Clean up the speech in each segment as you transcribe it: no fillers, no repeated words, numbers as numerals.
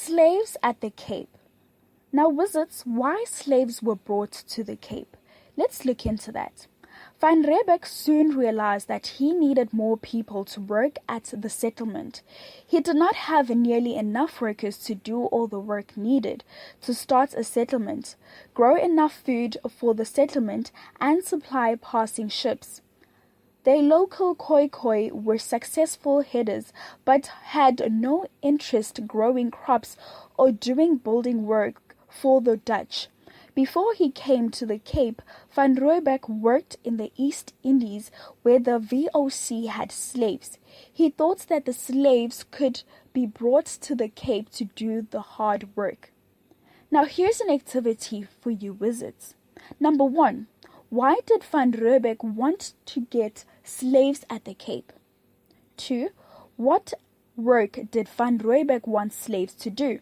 Slaves at the Cape. Now, wizards, why slaves were brought to the Cape? Let's look into that. Van Riebeeck soon realized that he needed more people to work at the settlement. He did not have nearly enough workers to do all the work needed to start a settlement, grow enough food for the settlement, and supply passing ships. The local Khoi were successful headers, but had no interest growing crops or doing building work for the Dutch. Before he came to the Cape, Van Riebeeck worked in the East Indies where the VOC had slaves. He thought that the slaves could be brought to the Cape to do the hard work. Now here's an activity for you wizards. Number 1. Why did Van Riebeeck want to get slaves at the Cape? 2. What work did Van Riebeeck want slaves to do?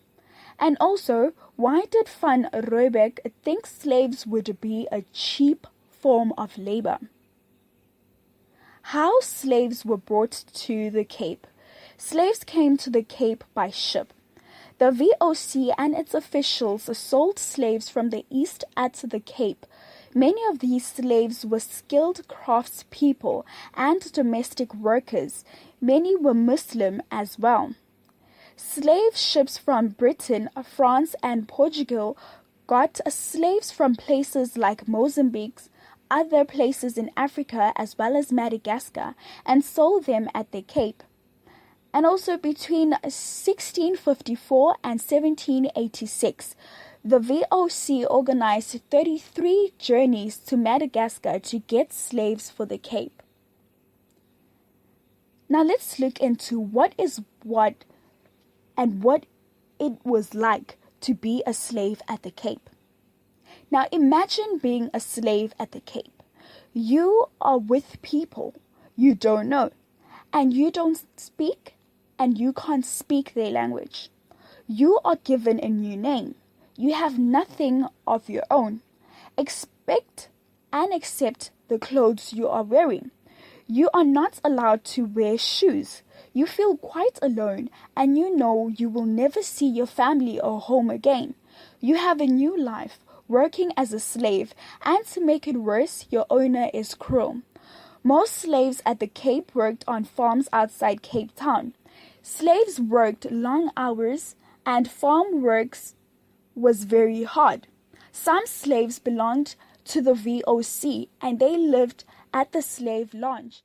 And also, why did Van Riebeeck think slaves would be a cheap form of labor? How slaves were brought to the Cape. Slaves came to the Cape by ship. The VOC and its officials sold slaves from the east at the Cape. Many of these slaves were skilled craftspeople and domestic workers. Many were Muslim as well. Slave ships from Britain, France, and Portugal got slaves from places like Mozambique, other places in Africa as well as Madagascar, and sold them at the Cape. And also between 1654 and 1786, the VOC organized 33 journeys to Madagascar to get slaves for the Cape. Now let's look into what it was like to be a slave at the Cape. Now imagine being a slave at the Cape. You are with people you don't know, and you don't speak, and you can't speak their language. You are given a new name. You have nothing of your own. Expect and accept the clothes you are wearing. You are not allowed to wear shoes. You feel quite alone, and you know you will never see your family or home again. You have a new life, working as a slave, and to make it worse, your owner is cruel. Most slaves at the Cape worked on farms outside Cape Town. Slaves worked long hours, and farm work was very hard. Some slaves belonged to the VOC, and they lived at the slave lodge.